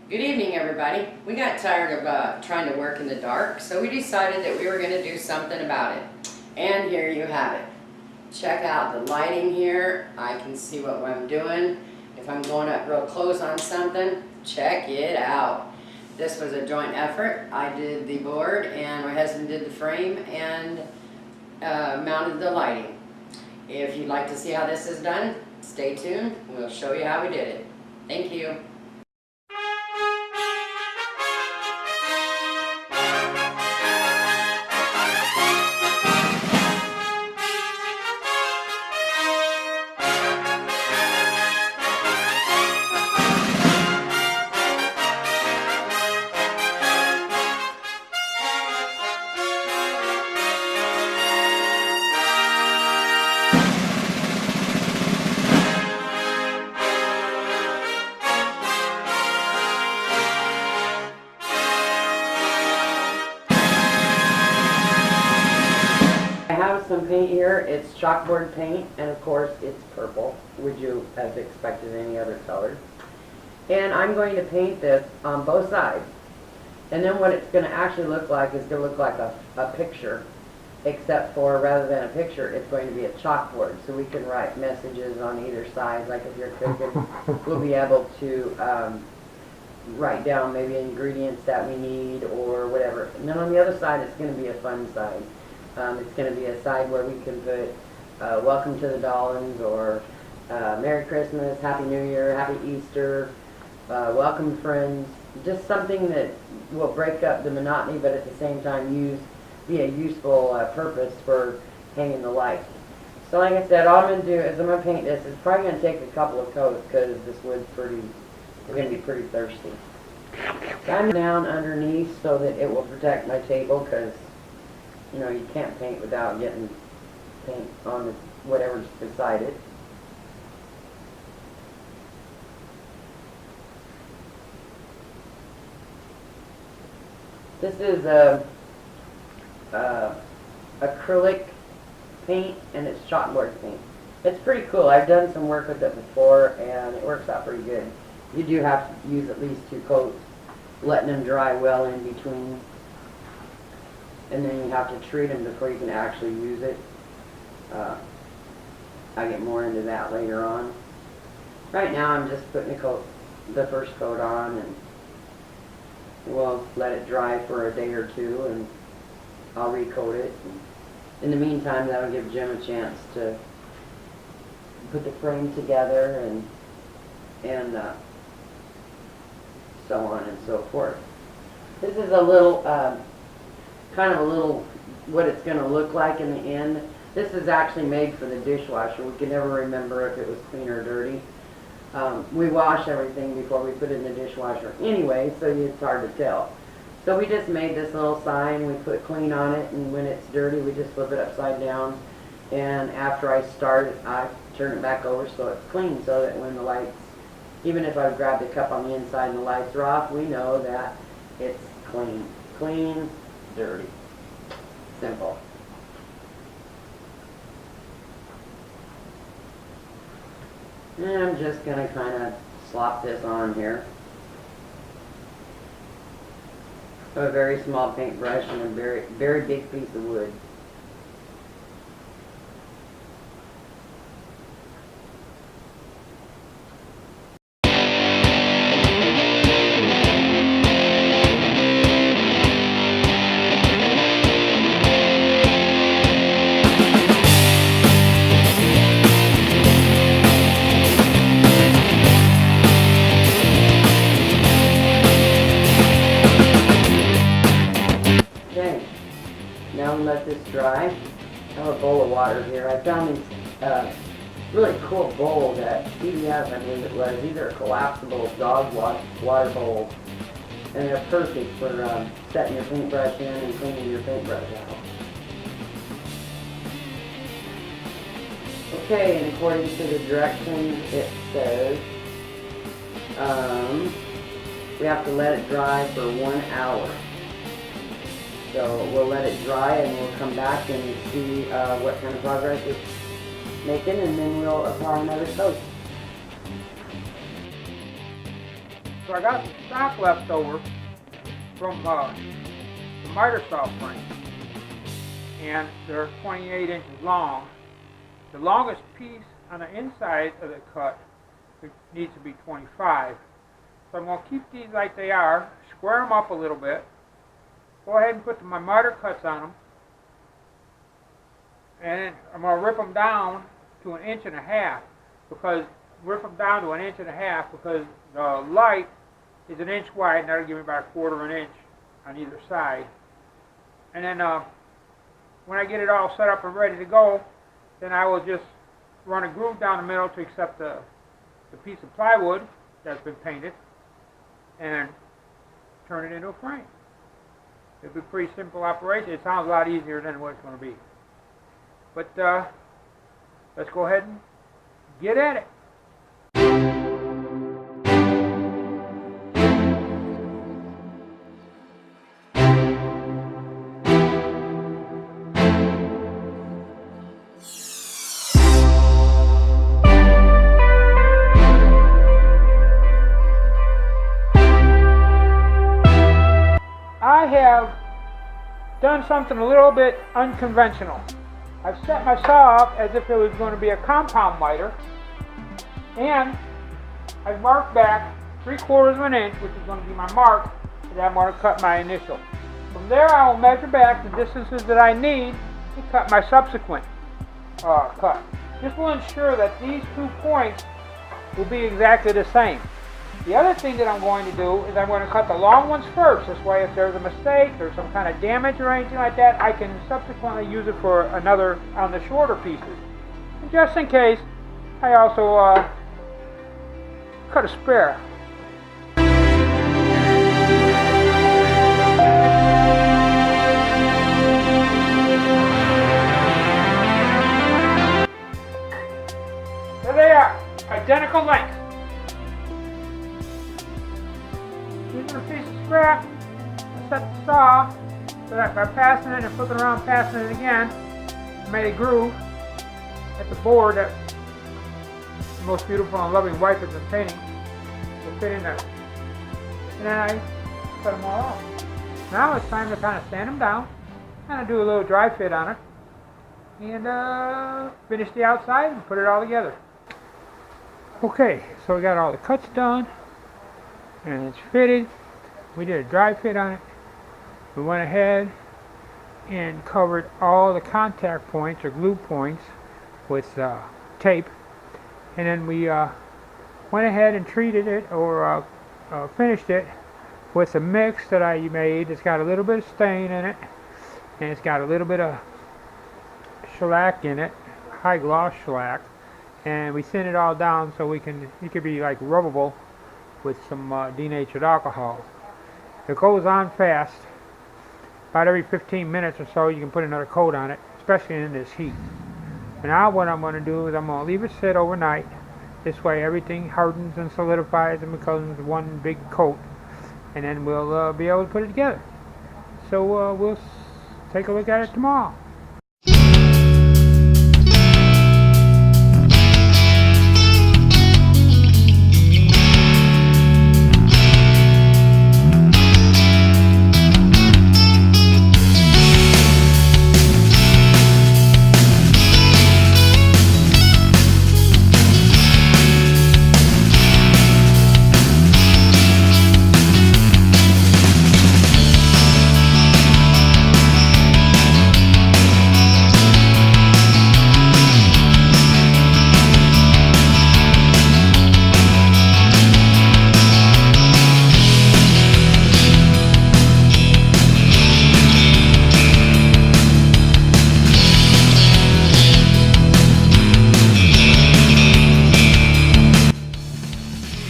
Good evening, everybody. We got tired of trying to work in the dark, so we decided that we were going to do something about it. And here you have it. Check out the lighting here. I can see what I'm doing. If I'm going up real close on something, check it out. This was a joint effort. I did the board and my husband did the frame and mounted the lighting. If you'd like to see how this is done, stay tuned. We'll show you how we did it. Thank you. I have some paint here. It's chalkboard paint, and of course it's purple. Would you have expected any other color? And I'm going to paint this on both sides. And then what it's going to actually look like is going to look like a picture, except for rather than a picture, it's going to be a chalkboard. So we can write messages on either side. Like if you're cooking, we'll be able to write down maybe ingredients that we need or whatever. And then on the other side, it's going to be a fun side. It's going to be a side where we can put welcome to the Dollins or Merry Christmas, Happy New Year, Happy Easter, welcome friends, just something that will break up the monotony but at the same time be a useful purpose for hanging the lights. So like I said, all I'm going to do is I'm going to paint this. It's probably going to take a couple of coats because this wood's going to be pretty thirsty. So I'm down underneath so that it will protect my table because you know, you can't paint without getting paint on whatever's beside it. This is acrylic paint and it's chalkboard paint. It's pretty cool. I've done some work with it before and it works out pretty good. You do have to use at least 2 coats, letting them dry well in between. And then you have to treat them before you can actually use it. I get more into that later on. Right now I'm just putting the first coat on, and we'll let it dry for a day or two and I'll recoat it. And in the meantime, that'll give Jim a chance to put the frame together and so on and so forth. This is a little kind of what it's going to look like in the end. This is actually made for the dishwasher. We can never remember if it was clean or dirty. We wash everything before we put it in the dishwasher anyway, so it's hard to tell. So we just made this little sign. We put clean on it, and when it's dirty, we just flip it upside down. And after I start it, I turn it back over so it's clean, so that when the lights, even if I grab the cup on the inside and the lights are off, we know that it's clean. Clean, dirty. Simple. And I'm just going to kind of slop this on here. A very small paintbrush and a very, very big piece of wood. Now we let this dry. I have a bowl of water here. I found these really cool bowls at CVS, I believe it was. These are collapsible dog water bowls. And they're perfect for setting your paintbrush in and cleaning your paintbrush out. Okay, and according to the directions, it says we have to let it dry for 1 hour. So we'll let it dry and we'll come back and see what kind of progress it's making, and then we'll apply another coat. So I got some stock left over from the miter saw frame, and they're 28 inches long. The longest piece on the inside of the cut needs to be 25. So I'm going to keep these like they are, square them up a little bit, go ahead and put my miter cuts on them, and then I'm going to rip them down to 1.5 inches, because the light is 1 inch wide, and that'll give me about 1/4 inch on either side. And then when I get it all set up and ready to go, then I will just run a groove down the middle to accept the piece of plywood that's been painted and turn it into a frame. It'll be a pretty simple operation. It sounds a lot easier than what it's going to be. But let's go ahead and get at it. I have done something a little bit unconventional. I've set my saw up as if it was going to be a compound miter, and I've marked back 3/4 inch, which is going to be my mark that I'm going to cut my initial. From there I will measure back the distances that I need to cut my subsequent cut. This will ensure that these 2 points will be exactly the same. The other thing that I'm going to do is I'm going to cut the long ones first. This way, if there's a mistake or some kind of damage or anything like that, I can subsequently use it for another on the shorter pieces. And just in case, I also cut a spare. There they are, identical length. Using a piece of scrap, I set the saw so that by passing it and flipping around, passing it again, I made a groove at the board that the most beautiful and loving wife has been painting will fit in there. And then I cut them all off. Now it's time to kind of sand them down, kind of do a little dry fit on it, and finish the outside and put it all together. Okay, so we got all the cuts done, and it's fitted. We did a dry fit on it. We went ahead and covered all the contact points or glue points with tape, and then we went ahead and treated it or finished it with a mix that I made. It's got a little bit of stain in it, and it's got a little bit of shellac in it, high gloss shellac, and we thin it all down so it could be like rubbable with some denatured alcohol. It goes on fast. About every 15 minutes or so you can put another coat on it, especially in this heat. And now what I'm going to do is I'm going to leave it sit overnight. This way everything hardens and solidifies and becomes one big coat, and then we'll be able to put it together. So we'll take a look at it tomorrow.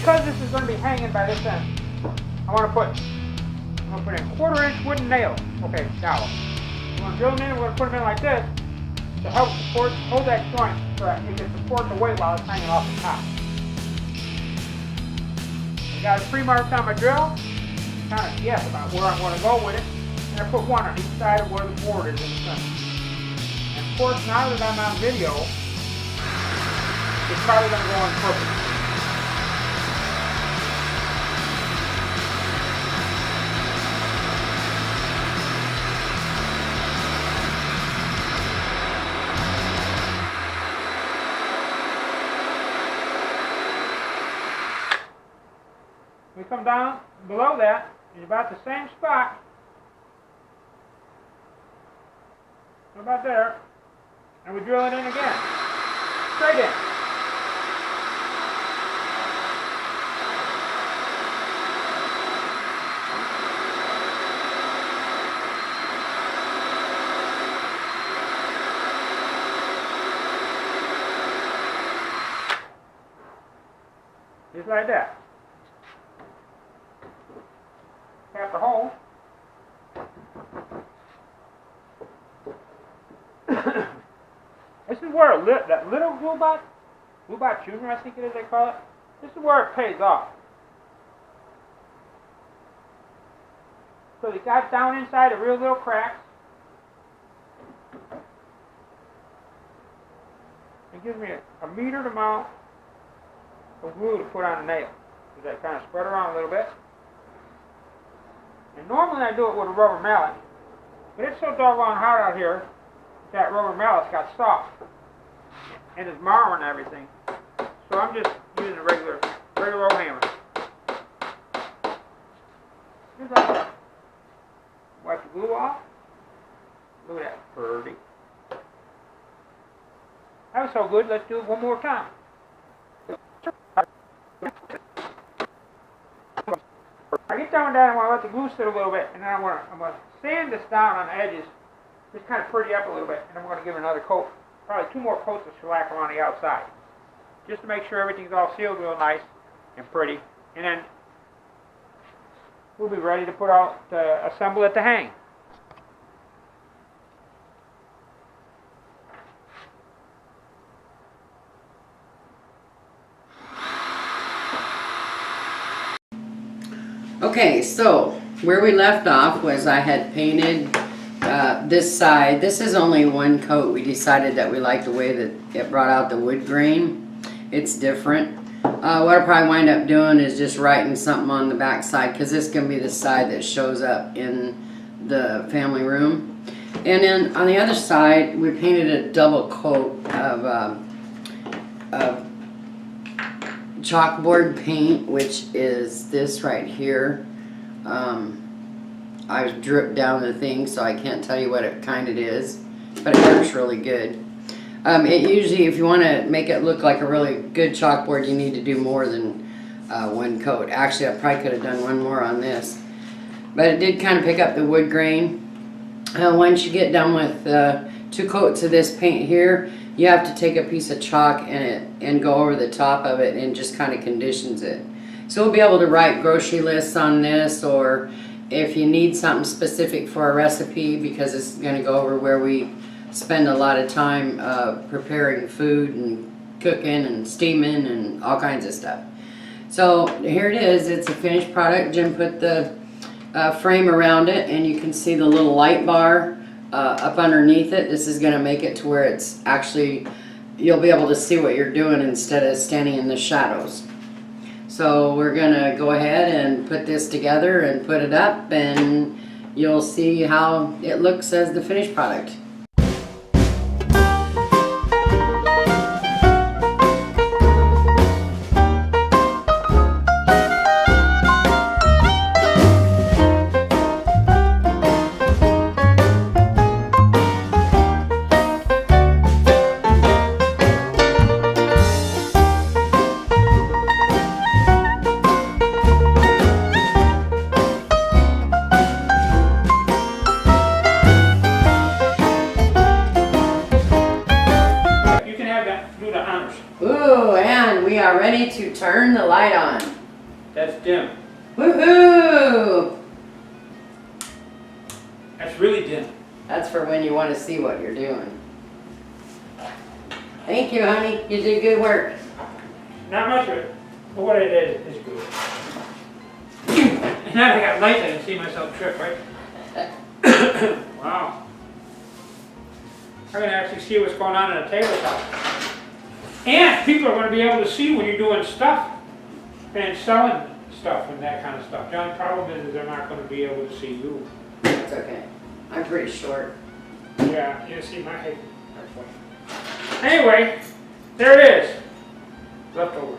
Because this is going to be hanging by this end, I'm going to put in 1/4 inch wooden nails. Okay, now I'm going to drill them in. We're going to put them in like this to help hold that joint so that it can support the weight while it's hanging off the top. I got a pre-marked on my drill, kind of guess about where I'm going to go with it, and I put one on each side of where the board is in the center. And of course, now that I'm on video, it's probably going to go on perfect. We come down below that, it's about the same spot. About there. And we drill it in again. Straight in. Just like that. Tap the hole. This is where that little Bluebot Junior, I think it is they call it, this is where it pays off. So it got down inside the real little cracks. It gives me a metered amount of glue to put on the nail. So that kind of spread around a little bit. And normally I do it with a rubber mallet, but it's so doggone hot out here that rubber mallet's got soft and it's marring everything. So I'm just using a regular old hammer. Just like that. Wipe the glue off. Look at that, pretty. That was so good, let's do it one more time. I get down and I want to let the glue sit a little bit, and then I'm going to sand this down on the edges, just kind of pretty up a little bit, and I'm going to give it another coat, probably 2 more coats of shellac around the outside, just to make sure everything's all sealed real nice and pretty, and then we'll be ready to put out, assemble it to hang. Okay, so where we left off was I had painted this side. This is only one coat. We decided that we liked the way that it brought out the wood grain. It's different. What I'll probably wind up doing is just writing something on the back side, because this is going to be the side that shows up in the family room. And then on the other side, we painted a double coat of chalkboard paint, which is this right here. I dripped down the thing, so I can't tell you what kind it is, but it works really good. It usually, if you want to make it look like a really good chalkboard, you need to do more than one coat. Actually, I probably could have done one more on this, but it did kind of pick up the wood grain. Once you get done with 2 coats of this paint here, you have to take a piece of chalk and go over the top of it, and just kind of conditions it. So we'll be able to write grocery lists on this, or if you need something specific for a recipe, because it's going to go over where we spend a lot of time preparing food and cooking and steaming and all kinds of stuff. So here it is. It's a finished product. Jim put the frame around it, and you can see the little light bar up underneath it. This is going to make it to where it's actually, you'll be able to see what you're doing instead of standing in the shadows. So we're going to go ahead and put this together and put it up, and you'll see how it looks as the finished product. Ooh, and we are ready to turn the light on. That's dim. Woohoo! That's really dim. That's for when you want to see what you're doing. Thank you, honey. You did good work. Not much of it, but what it is good. And now I got lights, I can see myself trip, right? Wow. I can actually see what's going on in the tabletop. And people are going to be able to see when you're doing stuff and selling stuff and that kind of stuff. The only problem is they're not going to be able to see you. That's okay. I'm pretty short. Yeah, you see my head. Anyway, there it is. Leftovers.